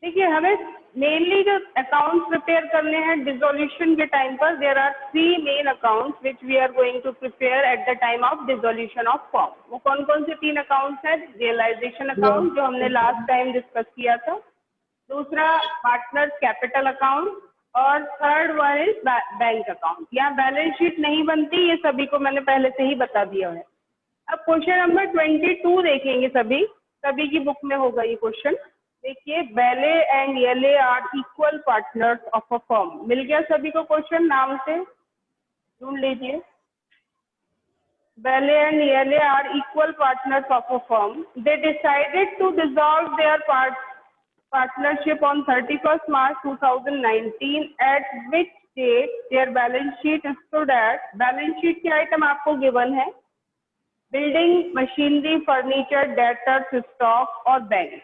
देखिए हमें मेनली जो अकाउंट्स प्रिपेयर करने हैं डिसोल्यूशन के टाइम पर, there are 3 main accounts which we are going to prepare at the time of dissolution of form. वो कौन कौन से 3 अकाउंट्स हैं? रियलाइजेशन अकाउंट जो हमने लास्ट टाइम डिस्कस किया था, दूसरा पार्टनर्स कैपिटल अकाउंट, और third one is bank account. यहाँ बैलेंस शीट नहीं बनती, ये सभी को मैंने पहले से ही बता दिया है। अब क्वेश्चन नंबर 22 देखेंगे, सभी की बुक में होगा ये क्वेश्चन। देखिए, बेले एंड येले are equal partners of a firm. मिल गया सभी को क्वेश्चन, नाम से ढूंढ लीजिए। बेले एंड येले are equal partners of a firm. They decided to dissolve their partnership on 31st March 2019, at which date their balance sheet stood at। Balance sheet के आइटम आपको गिवन है, building, machinery, furniture, debtors, stock और bank.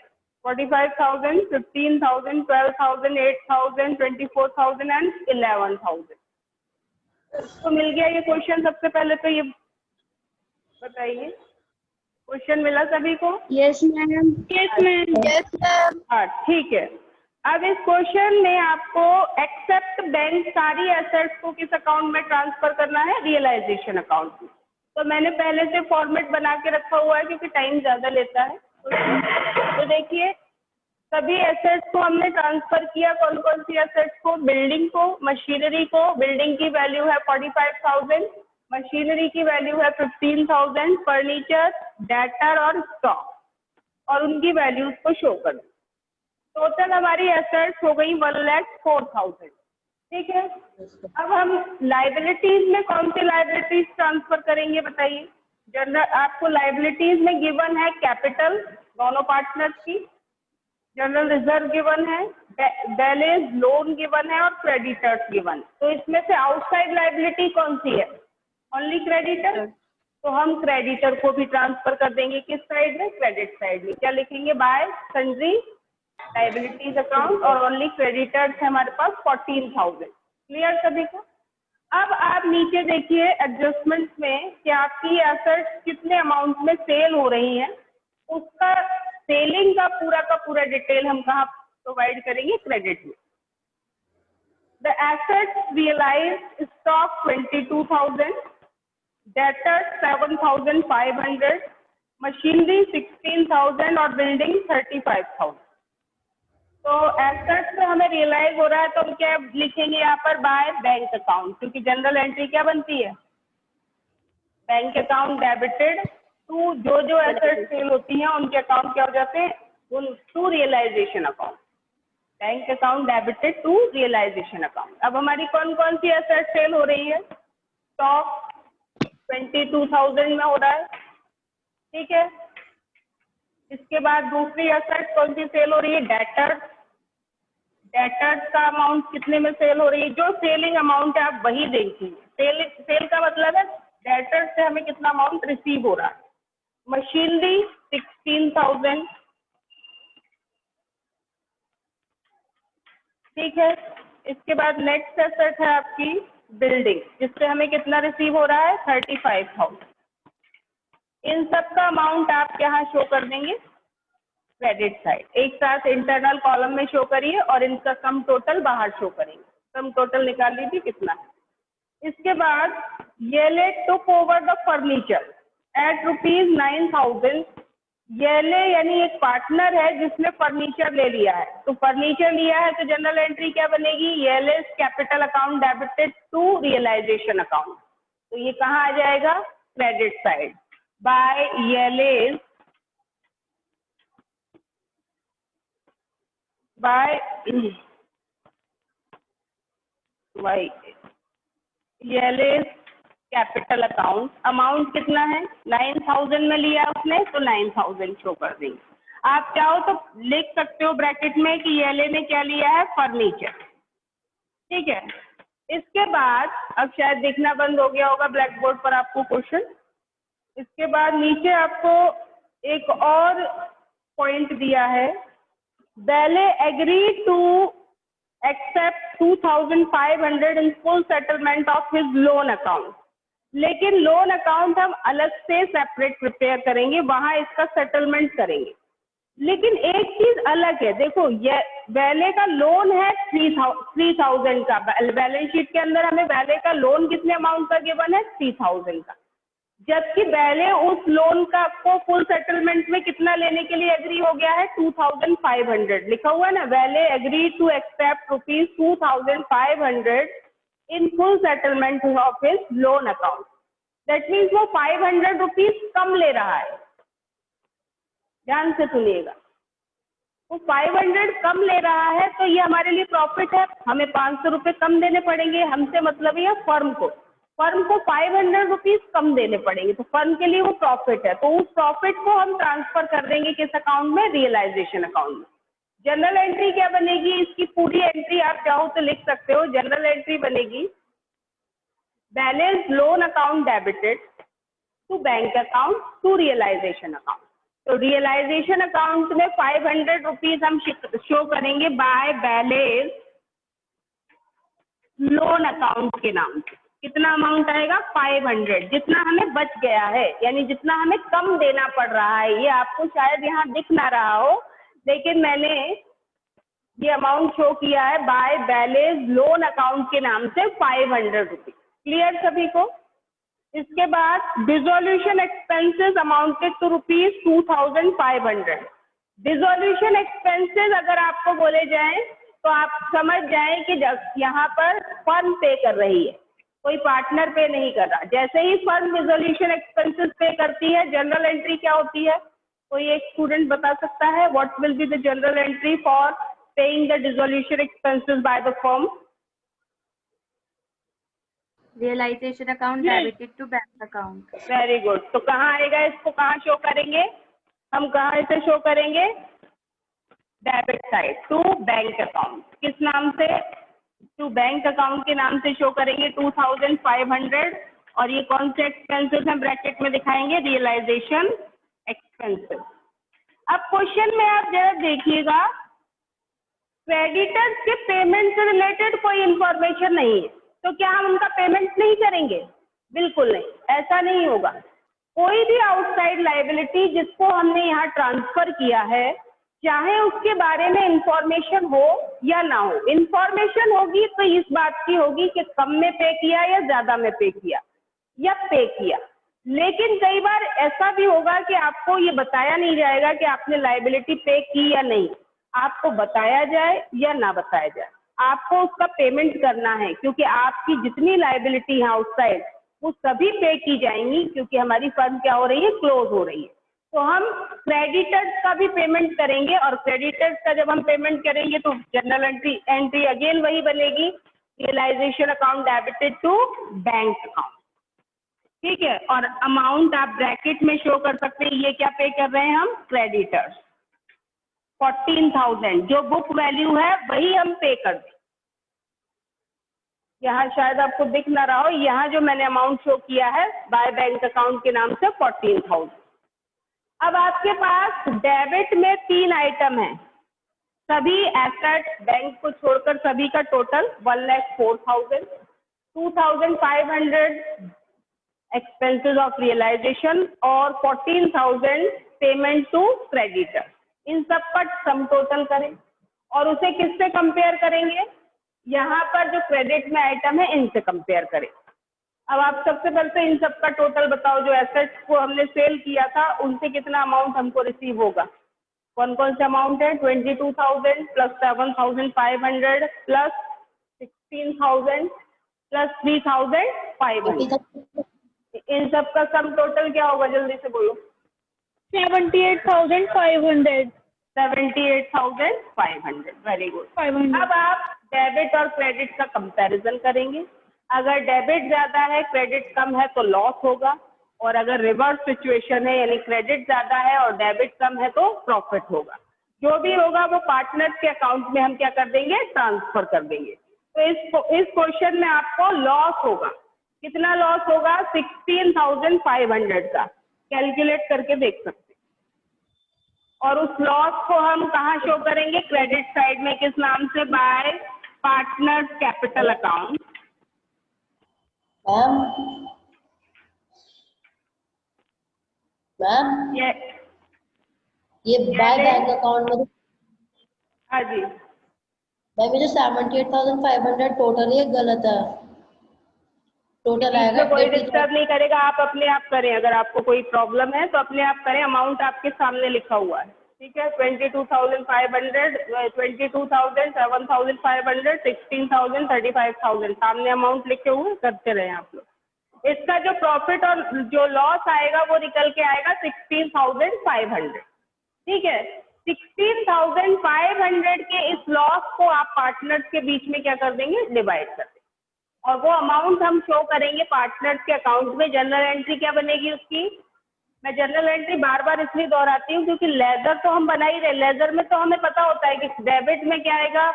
45,000, 15,000, 12,000, 8,000, 24,000 and 11,000। तो मिल गया ये question. सबसे पहले तो ये बताइए, क्वेश्चन मिला सभी को? Yes ma'am. Yes ma'am. Yes ma'am. हाँ ठीक है। अब इस क्वेश्चन में आपको एक्सेप्ट बैंक सारी एसेट्स को किस अकाउंट में ट्रांसफर करना है? रियलाइजेशन अकाउंट में। तो मैंने पहले से फॉर्मेट बना के रखा हुआ है क्योंकि टाइम ज़्यादा लेता है। तो देखिए, सभी एसेट्स को हमने ट्रांसफर किया। कौन कौन सी एसेट्स को? बिल्डिंग को, मशीनरी को। बिल्डिंग की वैल्यू है 45,000, मशीनरी की वैल्यू है 15,000, फर्नीचर, डेटर और स्टॉक, और उनकी वैल्यूज को शो कर दो। टोटल हमारी एसेट्स हो गई 1,04,000। ठीक है। अब हम लाइबिलिटीज में कौन सी लाइबिलिटीज ट्रांसफर करेंगे बताइए? जनरल आपको लाइबिलिटीज में गिवन है कैपिटल दोनों पार्टनर्स की, जनरल रिजर्व गिवन है, बैलेंस लोन गिवन है और क्रेडिटर्स गिवन। तो इसमें से आउटसाइड लाइबिलिटी कौन सी है? Only creditor. तो हम क्रेडिटर को भी ट्रांसफर कर देंगे किस साइड में? क्रेडिट साइड में। क्या लिखेंगे? बाय सन्ड्री लाइबिलिटीज अकाउंट, और ओनली क्रेडिटर्स है हमारे पास 14,000। क्लियर सभी को? अब आप नीचे देखिए एडजस्टमेंट्स में कि आपकी एसेट्स कितने अमाउंट में सेल हो रही हैं, उसका सेलिंग का पूरा डिटेल हम कहाँ प्रोवाइड करेंगे? क्रेडिट में। The assets realised stock 22,000, debtors 7,500, machinery 16,000 और बिल्डिंग 35,000। तो एसेट्स में हमें रियलाइज हो रहा है तो हम क्या लिखेंगे यहाँ पर? बाय बैंक अकाउंट, क्योंकि जनरल एंट्री क्या बनती है? बैंक अकाउंट डेबिटेड टू, जो एसेट्स सेल होती हैं उनके अकाउंट क्या हो जाते हैं? To realisation account. Bank account debited to realisation account. अब हमारी कौन कौन सी एसेट सेल हो रही है? स्टॉक 22,000 में हो रहा है। ठीक है। इसके बाद दूसरी एसेट कौन सी सेल हो रही है? डेटर्स। डेटर्स का अमाउंट कितने में सेल हो रही है? जो सेलिंग अमाउंट है आप वही देखिए। सेल का मतलब है डेटर्स से हमें कितना अमाउंट रिसीव हो रहा है। मशीनरी 16,000। ठीक है। इसके बाद नेक्स्ट एसेट है आपकी बिल्डिंग, जिससे हमें कितना रिसीव हो रहा है? 35,000। इन सब का अमाउंट आप यहाँ शो कर देंगे क्रेडिट साइड। एक साथ इंटरनल कॉलम में शो करिए और इनका सम टोटल बाहर शो करेंगे। सम टोटल निकाल लीजिए कितना है। इसके बाद Yele took over the furniture at ₹9,000। येले यानी एक पार्टनर है जिसने फर्नीचर ले लिया है। तो फर्नीचर लिया है तो जनरल एंट्री क्या बनेगी? Yele capital account debited to realisation account. तो ये कहाँ आ जाएगा? Credit side. By Yele by Yele capital account. Amount कितना है? 9,000 में लिया उसने तो 9,000 शो कर देंगे। आप चाहो तो लिख सकते हो ब्रैकेट में कि येले ने क्या लिया है? फर्नीचर। ठीक है। इसके बाद अब शायद दिखना बंद हो गया होगा ब्लैक बोर्ड पर आपको क्वेश्चन। इसके बाद नीचे आपको एक और पॉइंट दिया है, Bele agree to accept 2,500 in full settlement of his loan account. लेकिन लोन अकाउंट हम अलग से सेपरेट प्रिपेयर करेंगे, वहां इसका सेटलमेंट करेंगे। लेकिन एक चीज अलग है, देखो ये वैले का लोन है 3000 का, बैलेंस शीट के अंदर हमें वैले का लोन कितने अमाउंट का गिवन है 3000 का, जबकि वैले उस लोन का को फुल सेटलमेंट में कितना लेने के लिए एग्री हो गया है 2500 लिखा हुआ है ना, वैले agree to accept ₹2500 in full settlement of his loan account. That means वो 500 रुपीज कम ले रहा है, ध्यान से सुनिएगा, वो 500 कम ले रहा है तो ये हमारे लिए प्रॉफिट है, हमें 500 रुपये कम देने पड़ेंगे, हमसे मतलब है फर्म को 500 रुपीज कम देने पड़ेंगे, तो फर्म के लिए वो प्रॉफिट है, तो उस प्रॉफिट को हम ट्रांसफर कर देंगे किस अकाउंट में, रियलाइजेशन अकाउंट में। जनरल एंट्री क्या बनेगी, इसकी पूरी एंट्री आप चाहो तो लिख सकते हो, जनरल एंट्री बनेगी balance loan account debited to bank account to realisation account. तो रियलाइजेशन अकाउंट में 500 रुपीज हम शो करेंगे बाय बैलेंस लोन अकाउंट के नाम से। कितना अमाउंट आएगा 500, जितना हमें बच गया है, यानी जितना हमें कम देना पड़ रहा है। ये आपको शायद यहाँ दिख ना रहा हो, लेकिन मैंने ये अमाउंट शो किया है बाय बैलेंस लोन अकाउंट के नाम से 500 रुपीज। क्लियर सभी को? इसके बाद dissolution expenses amounted to ₹2500। Dissolution expenses अगर आपको बोले जाएं तो आप समझ जाएं कि यहाँ पर फर्म पे कर रही है, कोई पार्टनर पे नहीं कर रहा। जैसे ही फर्म डिसोल्यूशन एक्सपेंसेस पे करती है, जनरल एंट्री क्या होती है, कोई एक स्टूडेंट बता सकता है what will be the general entry for paying the dissolution expenses by the firm? Realisation account debited to bank account. Very good. तो कहाँ आएगा, इसको कहाँ शो करेंगे, हम कहाँ इसे शो करेंगे, debit side to bank account. किस नाम से, टू बैंक अकाउंट के नाम से शो करेंगे 2500, और ये कौन से एक्सपेंसेस हम ब्रैकेट में दिखाएंगे, रियलाइजेशन एक्सपेंसेस। अब क्वेश्चन में आप जरा देखिएगा, क्रेडिटर्स के पेमेंट से रिलेटेड कोई इंफॉर्मेशन नहीं है, तो क्या हम उनका पेमेंट नहीं करेंगे? बिल्कुल नहीं, ऐसा नहीं होगा। कोई भी आउटसाइड लायबिलिटी जिसको हमने यहाँ ट्रांसफर किया है, चाहे उसके बारे में इंफॉर्मेशन हो या ना हो, इंफॉर्मेशन होगी तो इस बात की होगी कि कम में पे किया या ज्यादा में पे किया या पे किया। लेकिन कई बार ऐसा भी होगा कि आपको ये बताया नहीं जाएगा कि आपने लायबिलिटी पे की या नहीं, आपको बताया जाए या ना बताया जाए, आपको उसका पेमेंट करना है, क्योंकि आपकी जितनी लायबिलिटी है आउटसाइड वो सभी पे की जाएंगी, क्योंकि हमारी फर्म क्या हो रही है, क्लोज हो रही है। तो हम क्रेडिटर्स का भी पेमेंट करेंगे, और क्रेडिटर्स का जब हम पेमेंट करेंगे तो जनरल एंट्री अगेन वही बनेगी, realisation account debited to bank account. ठीक है, और अमाउंट आप ब्रैकेट में शो कर सकते हैं, ये क्या पे कर रहे हैं हम, क्रेडिटर्स 14,000, जो बुक वैल्यू है वही हम पे कर दें। यहाँ शायद आपको दिख ना रहा हो, यहाँ जो मैंने अमाउंट शो किया है बाय बैंक अकाउंट के नाम से 14,000। अब आपके पास डेबिट में 3 आइटम है, सभी एसेट बैंक को छोड़कर सभी का टोटल 1,04,000, 2,500 एक्सपेंसेस ऑफ रियलाइजेशन और 14,000 पेमेंट टू क्रेडिटर। इन सब का सम टोटल करें और उसे किससे कंपेयर करेंगे, यहाँ पर जो क्रेडिट में आइटम है इनसे कंपेयर करें। अब आप सबसे पहले तो इन सब का टोटल बताओ, जो एसेट्स को हमने सेल किया था उनसे कितना अमाउंट हमको रिसीव होगा, कौन कौन से अमाउंट है, 22,000 प्लस 7,500 प्लस 16,000 प्लस 3,500। इन सब का सम टोटल क्या होगा, जल्दी से बोलो। 78,500। 78,500, वेरी गुड। अब आप डेबिट और क्रेडिट का कंपैरिजन करेंगे, अगर डेबिट ज्यादा है क्रेडिट कम है तो लॉस होगा, और अगर रिवर्स सिचुएशन है यानी क्रेडिट ज्यादा है और डेबिट कम है तो प्रॉफिट होगा। जो भी होगा वो पार्टनर्स के अकाउंट में हम क्या कर देंगे, ट्रांसफर कर देंगे। तो इस क्वेश्चन में आपको लॉस होगा, कितना लॉस होगा, 16,500 का, कैलकुलेट करके देख सकते हैं। और उस लॉस को हम कहाँ शो करेंगे, क्रेडिट साइड में, किस नाम से, बाय पार्टनर्स कैपिटल अकाउंट। ये बाय बैंक अकाउंट में हाँ जी, भाई मुझे 78,500 टोटल, ये गलत है। टोटल बीच आएगा में कोई 80,000। डिस्टर्ब नहीं करेगा, आप अपने आप करें। अगर आपको कोई प्रॉब्लम है तो अपने आप करें, अमाउंट आपके सामने लिखा हुआ है, ठीक है। 22,500, 22,000, 7,500, 16,000, 35,000 सामने अमाउंट लिखे हुए, करते रहे आप लोग। इसका जो प्रॉफिट और जो लॉस आएगा वो निकल के आएगा 16,500, ठीक है। 16,500 के इस लॉस को आप पार्टनर्स के बीच में क्या कर देंगे, डिवाइड कर देंगे, और वो अमाउंट हम शो करेंगे पार्टनर्स के अकाउंट में। जनरल एंट्री क्या बनेगी उसकी, मैं जनरल एंट्री बार बार इसलिए दोहराती हूँ क्योंकि लेजर तो हम बना ही रहे। लेजर में तो हमें पता होता है कि डेबिट में क्या आएगा,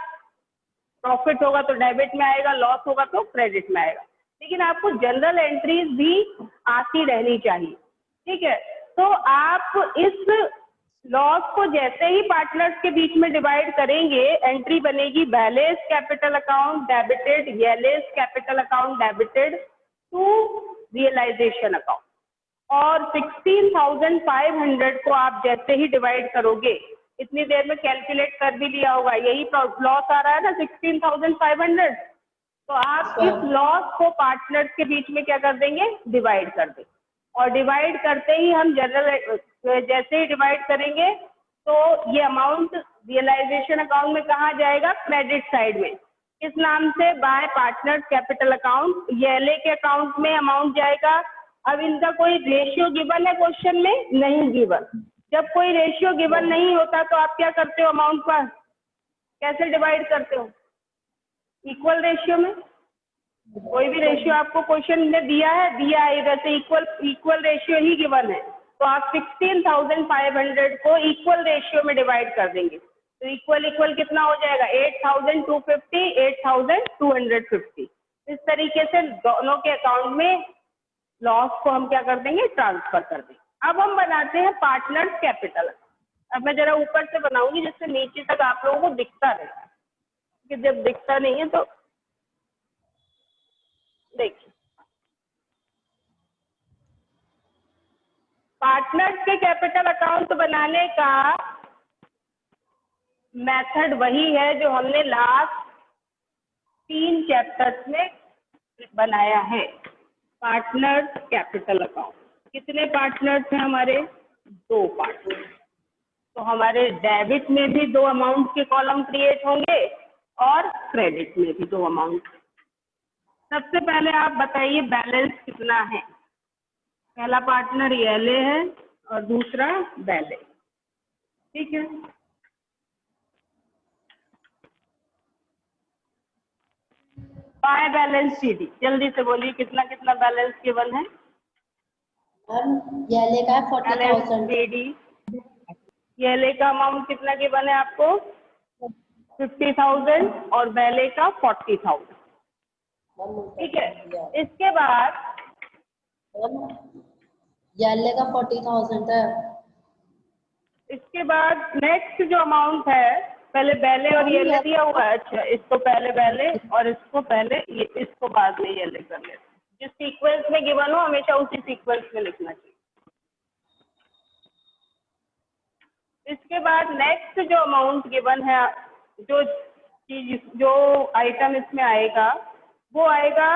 प्रॉफिट होगा तो डेबिट में आएगा, लॉस होगा तो क्रेडिट में आएगा, लेकिन आपको जनरल एंट्रीज भी आती रहनी चाहिए, ठीक है। तो आप इस लॉस को जैसे ही पार्टनर्स के बीच में डिवाइड करेंगे, एंट्री बनेगी बैलेंस कैपिटल अकाउंट डेबिटेड, येलेस capital account debited to realisation account. और 16,500 को आप जैसे ही डिवाइड करोगे, इतनी देर में कैलकुलेट कर भी लिया होगा, यही लॉस आ रहा है ना 16,500, तो आप इस लॉस को पार्टनर्स के बीच में क्या कर देंगे, डिवाइड कर देंगे। और डिवाइड करते ही हम जनरल, जैसे ही डिवाइड करेंगे तो ये अमाउंट रियलाइजेशन अकाउंट में कहाँ जाएगा, क्रेडिट साइड में, किस नाम से, बाय पार्टनर्स कैपिटल अकाउंट। येले के अकाउंट में अमाउंट जाएगा। अब इनका कोई रेशियो गिवन है क्वेश्चन में, नहीं गिवन। जब कोई रेशियो गिवन नहीं होता तो आप क्या करते हो, अमाउंट पर कैसे डिवाइड करते हो, इक्वल रेशियो में। कोई भी रेशियो आपको क्वेश्चन में दिया है वैसे इक्वल रेशियो ही गिवन है, तो आप 16,500 को इक्वल रेशियो में डिवाइड कर देंगे, तो इक्वल कितना हो जाएगा, 8,250, 8,250। इस तरीके से दोनों के अकाउंट में लॉस को हम क्या कर देंगे, ट्रांसफर कर देंगे। अब हम बनाते हैं पार्टनर्स कैपिटल। अब मैं जरा ऊपर से बनाऊंगी जिससे नीचे तक आप लोगों को दिखता रहेगा, कि जब दिखता नहीं है तो देखिए, पार्टनर्स के कैपिटल अकाउंट बनाने का मेथड वही है जो हमने लास्ट 3 चैप्टर्स में बनाया है। पार्टनर्स कैपिटल अकाउंट, कितने पार्टनर्स हैं हमारे, 2 पार्टनर। तो हमारे डेबिट में भी 2 अमाउंट के कॉलम क्रिएट होंगे और क्रेडिट में भी 2 अमाउंट। सबसे पहले आप बताइए बैलेंस कितना है। पहला पार्टनर येले है और दूसरा बैले, ठीक है। बाय बैलेंस सीडी, जल्दी से बोलिए कितना कितना बैलेंस गिवन है। येले का 40,000। सीडी येले का अमाउंट कितना गिवन है आपको, 50,000 और बैले का 40,000, ठीक है। इसके बाद येले का 40,000 है। इसके बाद नेक्स्ट जो अमाउंट है, पहले बैले और येले दिया हुआ है, अच्छा इसको पहले बैले और इसको पहले ये, इसको बाद में येले कर लेते हैं। जिस सीक्वेंस में गिवन हो हमेशा उसी सीक्वेंस में लिखना चाहिए। इसके बाद नेक्स्ट जो अमाउंट गिवन है, जो चीज जो आइटम इसमें आएगा वो आएगा,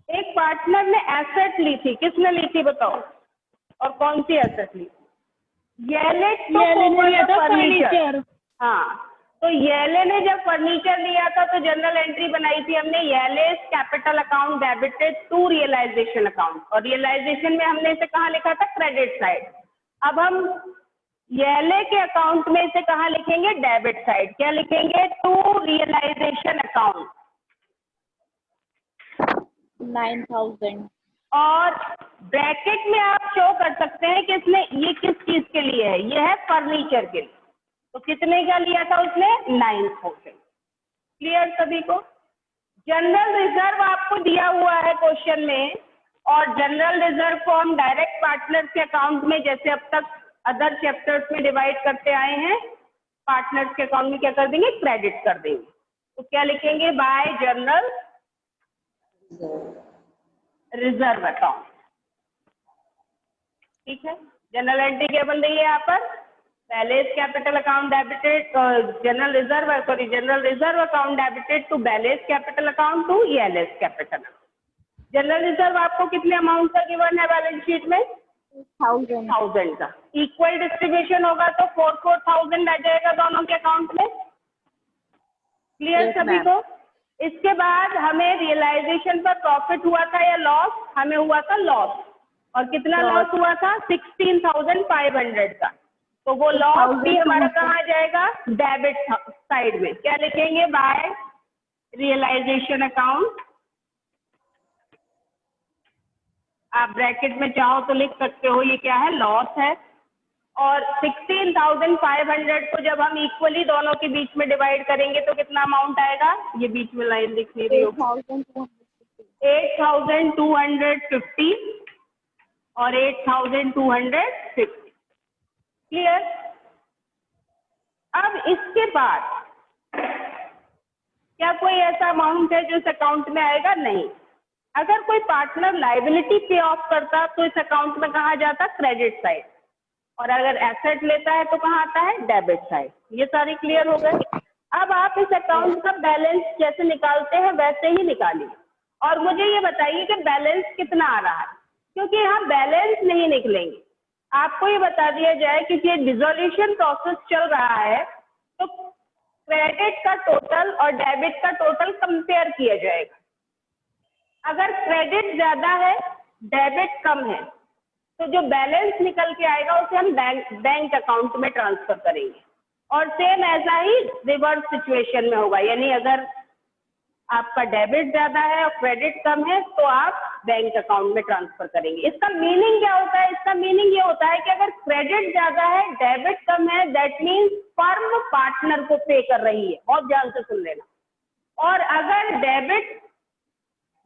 एक पार्टनर ने एसेट ली थी, किसने ली थी बताओ, और कौन सी एसेट ली, येले तो फर्नीचर। हाँ, तो येले ने जब फर्नीचर लिया था तो जनरल एंट्री बनाई थी हमने, येलेस capital account debited to realisation account, और रियलाइजेशन में हमने इसे कहाँ लिखा था, क्रेडिट साइड। अब हम येले के अकाउंट में इसे कहाँ लिखेंगे, डेबिट साइड। क्या लिखेंगे, टू रियलाइजेशन अकाउंट 9,000। और ब्रैकेट में आप शो कर सकते हैं कि इसने ये किस चीज के लिए है, ये है फर्नीचर के लिए। तो कितने का लिया था उसने, 9,000। क्लियर सभी को। जनरल रिजर्व आपको दिया हुआ है क्वेश्चन में, और जनरल रिजर्व को हम डायरेक्ट पार्टनर्स के अकाउंट में, जैसे अब तक अदर चैप्टर्स में डिवाइड करते आए हैं, पार्टनर्स के अकाउंट में क्या कर देंगे, क्रेडिट कर देंगे। तो क्या लिखेंगे, बाय जनरल रिजर्व अकाउंट, ठीक है। जनरल एंट्री क्या बन रही है यहाँ पर? Balance capital account debited general reserve account debited to balance capital account to ELS capital. General reserve आपको कितने अमाउंट का गिवन है बैलेंस शीट में? 1000 का। इक्वल डिस्ट्रीब्यूशन होगा तो 4,000 आ जाएगा दोनों के अकाउंट में। क्लियर Yes, सभी ma'am. को? इसके बाद हमें रियलाइजेशन पर प्रॉफिट हुआ था या लॉस? हमें हुआ था लॉस। और कितना Loss. लॉस हुआ था? 16,500 का। तो वो लॉस भी हमारा कहाँ जाएगा? डेबिट साइड में। क्या लिखेंगे? By realisation account. आप ब्रैकेट में चाहो तो लिख सकते हो, ये क्या है? लॉस है। और 16,500 को जब हम इक्वली दोनों के बीच में डिवाइड करेंगे तो कितना अमाउंट आएगा? ये बीच में लाइन लिख नहीं रही हो। 8,250 और 8,250। क्लियर? अब इसके बाद क्या कोई ऐसा अमाउंट है जो इस अकाउंट में आएगा? नहीं। अगर कोई पार्टनर लायबिलिटी पे ऑफ करता तो इस अकाउंट में कहाँ जाता? Credit side. और अगर एसेट लेता है तो कहाँ आता है? Debit side. ये सारी क्लियर हो गए। अब आप इस अकाउंट का बैलेंस जैसे निकालते हैं वैसे ही निकालिए और मुझे ये बताइए कि बैलेंस कितना आ रहा है, क्योंकि हम बैलेंस नहीं निकलेंगे। आपको ये बता दिया जाए कि ये डिसोल्यूशन प्रोसेस चल रहा है तो क्रेडिट का टोटल और डेबिट का टोटल कंपेयर किया जाएगा। अगर क्रेडिट ज्यादा है, डेबिट कम है, तो जो बैलेंस निकल के आएगा उसे हम बैंक अकाउंट में ट्रांसफर करेंगे। और सेम ऐसा ही रिवर्स सिचुएशन में होगा, यानी अगर आपका डेबिट ज्यादा है और क्रेडिट कम है तो आप बैंक अकाउंट में ट्रांसफर करेंगे। इसका मीनिंग क्या होता है? इसका मीनिंग ये होता है कि अगर क्रेडिट ज्यादा है, डेबिट कम है, दैट मीन्स फर्म पार्टनर को पे कर रही है। बहुत ध्यान से सुन लेना। और अगर डेबिट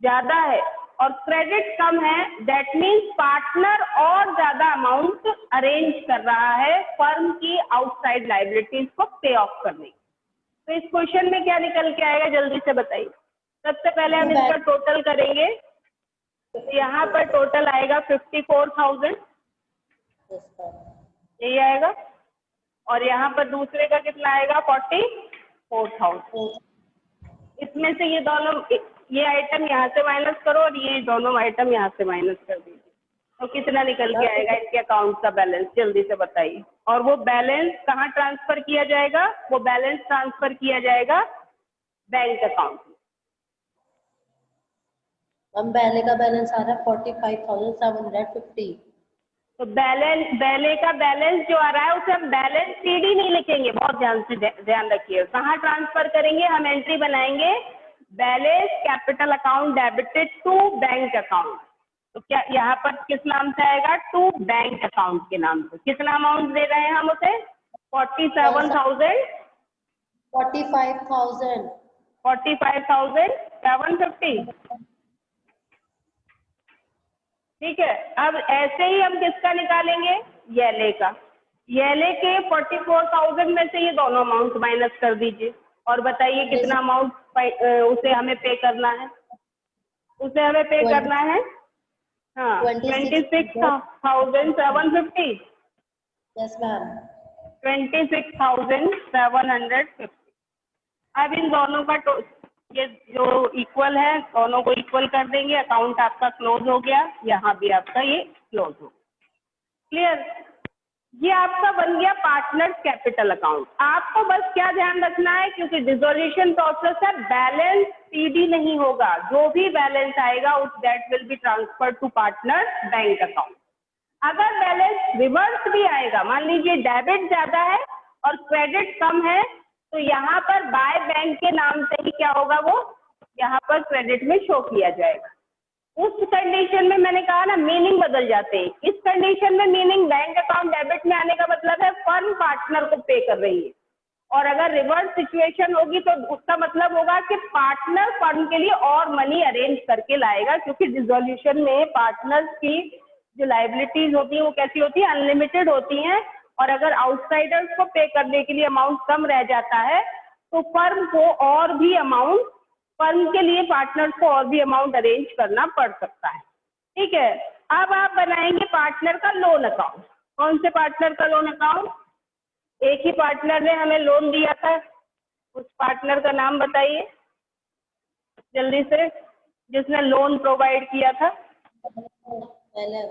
ज्यादा है और क्रेडिट कम है, दैट मीन्स पार्टनर और ज्यादा अमाउंट अरेंज कर रहा है फर्म की आउटसाइड लायबिलिटीज को पे ऑफ करने। तो इस क्वेश्चन में क्या निकल के आएगा, जल्दी से बताइए। सबसे पहले हम इसका टोटल करेंगे। तो यहाँ पर टोटल आएगा 54,000, यही आएगा। और यहाँ पर दूसरे का कितना आएगा? 44,000। इसमें से ये दोनों, ये आइटम यहाँ से माइनस करो और ये दोनों आइटम यहाँ से माइनस कर दीजिए, तो कितना निकल के आएगा इसके अकाउंट का बैलेंस? जल्दी से बताइए। और वो बैलेंस कहाँ ट्रांसफर किया जाएगा? वो बैलेंस ट्रांसफर किया जाएगा बैंक अकाउंट में। हम पहले का बैलेंस आ रहा है 45,750। तो बैले का बैलेंस जो आ रहा है उसे हम बैलेंस CD नहीं लिखेंगे, बहुत ध्यान रखिए। कहाँ ट्रांसफर करेंगे? हम एंट्री बनाएंगे balance capital account debited to bank account. तो क्या यहाँ पर किस नाम से आएगा? टू बैंक अकाउंट के नाम से। कितना अमाउंट दे रहे हैं हम उसे? 47,000 45,750। ठीक है। अब ऐसे ही हम किसका निकालेंगे? येले का। येले के 44,000 में से ये दोनों अमाउंट माइनस कर दीजिए और बताइए कितना अमाउंट उसे हमें पे करना है? उसे हमें पे करना है 26,750। Yes ma'am. 26,750। अब इन दोनों का ये जो इक्वल है, दोनों को इक्वल कर देंगे। अकाउंट आपका क्लोज हो गया, यहाँ भी आपका ये क्लोज हो। क्लियर? ये आपका बन गया पार्टनर्स कैपिटल अकाउंट। आपको बस क्या ध्यान रखना है, क्योंकि डिसोल्यूशन प्रोसेस है, बैलेंस CD नहीं होगा। जो भी बैलेंस आएगा उस that will be transfer to partners bank account. अगर बैलेंस रिवर्स भी आएगा, मान लीजिए डेबिट ज्यादा है और क्रेडिट कम है, तो यहाँ पर बाय बैंक के नाम से ही क्या होगा, वो यहाँ पर क्रेडिट में शो किया जाएगा। उस कंडीशन में मैंने कहा ना, मीनिंग बदल जाते हैं। इस कंडीशन में मीनिंग बैंक अकाउंट डेबिट में आने का मतलब है फर्म पार्टनर को पे कर रही है। और अगर रिवर्स सिचुएशन होगी तो उसका मतलब होगा कि पार्टनर फर्म के लिए और मनी अरेंज करके लाएगा, क्योंकि डिसोल्यूशन में पार्टनर्स की जो लायबिलिटीज होती है वो कैसी होती है? अनलिमिटेड होती हैं। और अगर आउटसाइडर्स को पे करने के लिए अमाउंट कम रह जाता है तो फर्म को और भी अमाउंट, फर्म के लिए पार्टनर्स को और भी अमाउंट अरेंज करना पड़ सकता है। ठीक है। अब आप बनाएंगे पार्टनर का लोन अकाउंट। कौन से पार्टनर का लोन अकाउंट? एक ही पार्टनर ने हमें लोन दिया था, उस पार्टनर का नाम बताइए जल्दी से, जिसने लोन प्रोवाइड किया था। पहले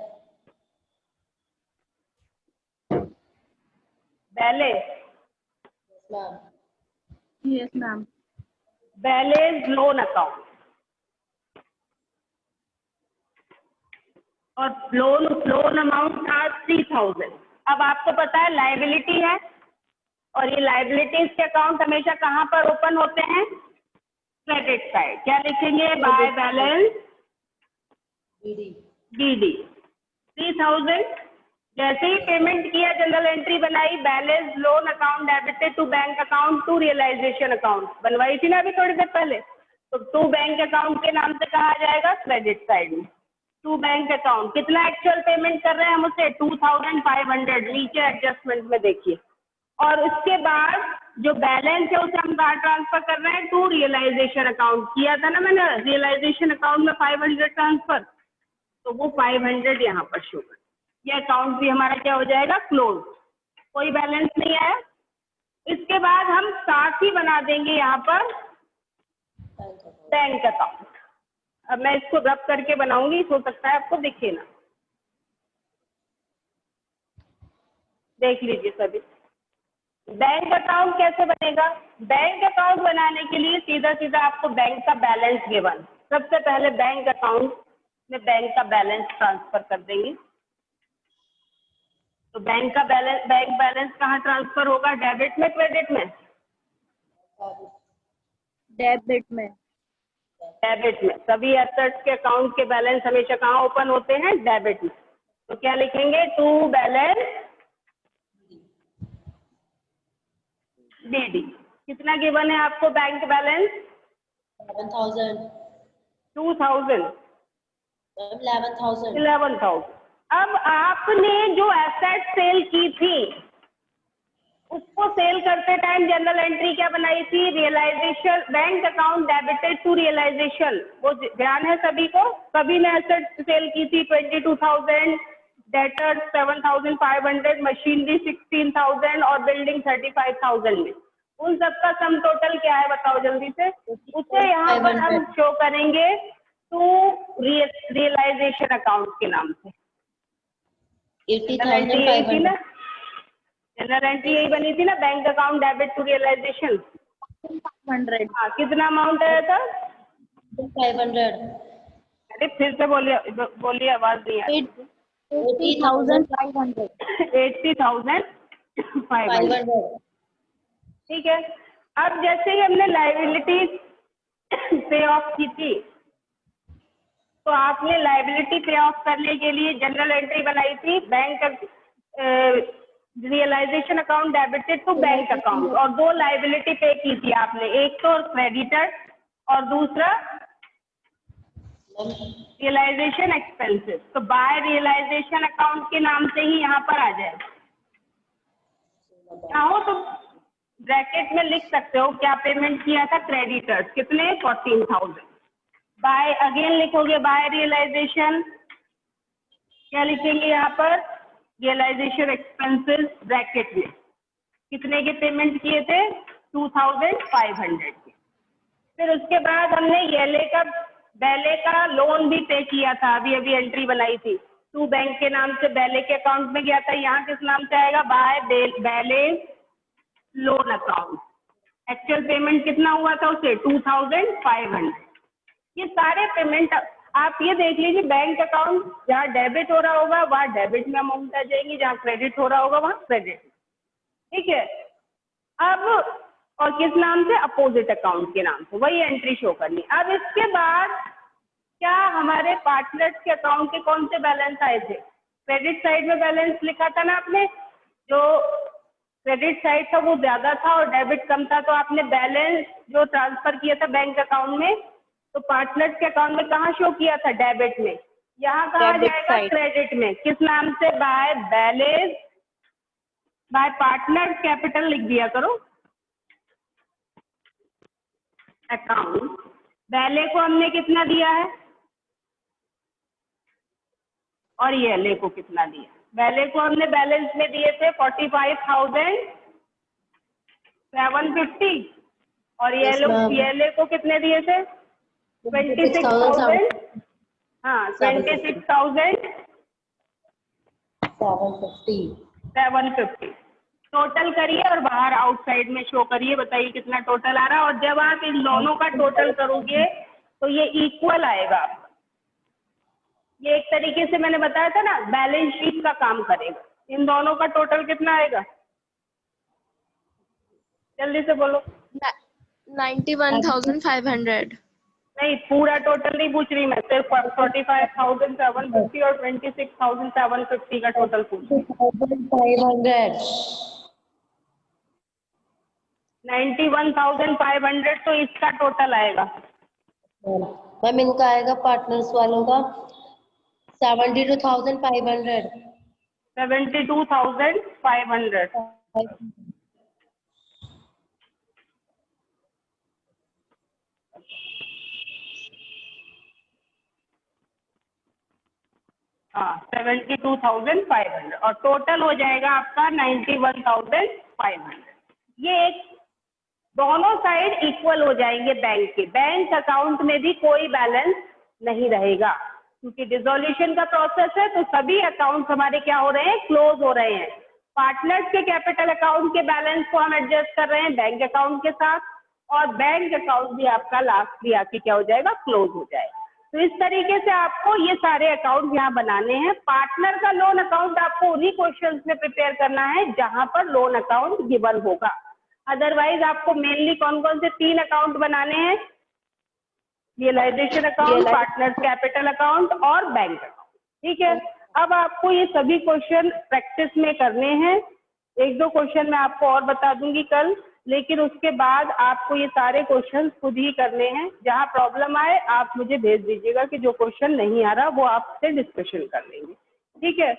ballet, ma'am Yes, ma'am. Balance loan account, और लोन अमाउंट था 3000। अब आपको पता है लाइबिलिटी है, और ये लाइबिलिटीज के अकाउंट हमेशा कहाँ पर ओपन होते हैं? Credit side. क्या लिखेंगे? By balance DD DD 3000। जैसे ही पेमेंट किया, जनरल एंट्री बनाई, balance loan account debited to bank account to realisation account, बनवाई थी ना अभी थोड़ी देर पहले। तो टू बैंक अकाउंट के नाम से कहा जाएगा क्रेडिट साइड में। टू बैंक अकाउंट कितना एक्चुअल पेमेंट कर रहे हैं हम उसे? 2500, नीचे एडजस्टमेंट में देखिए। और उसके बाद जो बैलेंस है उसे हम कहाँ ट्रांसफर कर रहे हैं? To realisation account. किया था ना मैंने रियलाइजेशन अकाउंट में 500 ट्रांसफर, तो वो 500 यहाँ पर शो कर। ये अकाउंट भी हमारा क्या हो जाएगा? क्लोज, कोई बैलेंस नहीं आया। इसके बाद हम साथ ही बना देंगे यहाँ पर बैंक अकाउंट। अब मैं इसको रब करके बनाऊंगी, हो सकता है आपको दिखे ना, देख लीजिए सभी। बैंक अकाउंट कैसे बनेगा? बैंक अकाउंट बनाने के लिए सीधा सीधा आपको बैंक का बैलेंस गिवन, सबसे पहले बैंक अकाउंट में बैंक का बैलेंस ट्रांसफर कर देंगे। तो बैंक बैलेंस कहाँ ट्रांसफर होगा? डेबिट में, क्रेडिट में? Debit में। डेबिट में। सभी एसेट्स के अकाउंट के बैलेंस हमेशा कहाँ ओपन होते हैं? डेबिट में। तो क्या लिखेंगे? To balance DD. कितना गिवन है आपको बैंक बैलेंस? 11,000 2000, 11,000 11,000। अब आपने जो एसेट सेल की थी, उसको सेल करते टाइम जनरल एंट्री क्या बनाई थी? Realisation, bank account debited to realisation. वो ध्यान है सभी को? सभी ने एसेट सेल की थी 22,000, डेटर्स 7,500, मशीनरी 16,000 और बिल्डिंग 35,000 में। उन सबका सम टोटल क्या है बताओ जल्दी से? उसे यहाँ पर हम शो करेंगे टू रियलाइजेशन अकाउंट के नाम से। जनरल एंट्री यही थी ना? जनरल एंट्री यही बनी थी ना, bank account debit to realisation. 500। हाँ, कितना अमाउंट आया था? 500 अरे फिर से बोलिए, आवाज नहीं आ रही। 80,500। 80,500। ठीक है। अब जैसे ही हमने लाइबिलिटी पे ऑफ की थी, तो आपने लाइबिलिटी पे ऑफ करने के लिए जनरल एंट्री बनाई थी bank realisation account debited to bank account, और दो लाइबिलिटी पे की थी आपने, एक तो क्रेडिटर और दूसरा रियलाइजेशन एक्सपेंसेस। तो बाय रियलाइजेशन अकाउंट के नाम से ही यहाँ पर आ जाए। चाहो तो ब्रैकेट में लिख सकते हो क्या पेमेंट किया था क्रेडिटर्स, कितने? 14,000। बाय अगेन लिखोगे बाय रियलाइजेशन, क्या लिखेंगे यहाँ पर? रियलाइजेशन एक्सपेंसेस ब्रैकेट में कितने के पेमेंट किए थे? 2,500 के। फिर उसके बाद हमने बैले का लोन भी पे किया था, अभी अभी एंट्री बनाई थी, टू बैंक के नाम से बैले के अकाउंट में गया था। यहाँ किस नाम से आएगा? बाय बैले लोन अकाउंट। एक्चुअल पेमेंट कितना हुआ था उसे? 2,500। ये सारे पेमेंट आप ये देख लीजिए, बैंक अकाउंट जहाँ डेबिट हो रहा होगा वहाँ डेबिट में अमाउंट आ जाएंगी, जहाँ क्रेडिट हो रहा होगा वहाँ क्रेडिट। ठीक है। अब और किस नाम से? अपोजिट अकाउंट के नाम से, वही एंट्री शो करनी। अब इसके बाद क्या हमारे पार्टनर्स के अकाउंट के कौन से बैलेंस आए थे? क्रेडिट साइड में बैलेंस लिखा था ना आपने, जो क्रेडिट साइड था वो ज्यादा था और डेबिट कम था, तो आपने बैलेंस जो ट्रांसफर किया था बैंक अकाउंट में, तो पार्टनर्स के अकाउंट में कहाँ शो किया था? डेबिट में। यहाँ कहाँ जाएगा? क्रेडिट में। किस नाम से? By balance, bye partners capital लिख दिया करो अकाउंट। बैले को हमने कितना दिया है और ये ले को कितना दिया? पहले को हमने बैलेंस में दिए थे 45,750 और Yes, ma'am. ये को कितने दिए थे? 26,000। हाँ, 26,750 टोटल करिए और बाहर आउटसाइड में शो करिए, बताइए कितना टोटल आ रहा है। और जब आप इन दोनों का टोटल करोगे तो ये इक्वल आएगा आपका। ये एक तरीके से मैंने बताया था ना, बैलेंस शीट का काम करेगा। इन दोनों का टोटल कितना आएगा? जल्दी से बोलो। 91,500। नहीं, पूरा टोटल नहीं पूछ रही मैं, सिर्फ 45,750 और 26,750 का टोटल पूछ रही हूँ। 91,500 तो इसका टोटल आएगा। मैम इनका आएगा पार्टनर्स वालों का 72,500। 72,500। हाँ, 72,500 और टोटल हो जाएगा आपका 91,500। ये एक दोनों साइड इक्वल हो जाएंगे बैंक के। बैंक अकाउंट में भी कोई बैलेंस नहीं रहेगा क्योंकि डिसोल्यूशन का प्रोसेस है, तो सभी अकाउंट हमारे क्या हो रहे हैं? क्लोज हो रहे हैं। पार्टनर्स के कैपिटल अकाउंट के बैलेंस को हम एडजस्ट कर रहे हैं बैंक अकाउंट के साथ, और बैंक अकाउंट भी आपका लास्ट भी आके क्या हो जाएगा? क्लोज हो जाएगा। तो इस तरीके से आपको ये सारे अकाउंट यहाँ बनाने हैं। पार्टनर का लोन अकाउंट आपको उन्हीं क्वेश्चंस में प्रिपेयर करना है जहां पर लोन अकाउंट गिवन होगा। अदरवाइज आपको मेनली कौन कौन से 3 अकाउंट बनाने हैं? Realisation account, partners capital account और बैंक अकाउंट। ठीक है, अब आपको ये सभी क्वेश्चन प्रैक्टिस में करने हैं। 1-2 क्वेश्चन मैं आपको और बता दूंगी कल, लेकिन उसके बाद आपको ये सारे क्वेश्चन खुद ही करने हैं। जहां प्रॉब्लम आए आप मुझे भेज दीजिएगा कि जो क्वेश्चन नहीं आ रहा वो आपसे डिस्कशन कर लेंगे। ठीक है।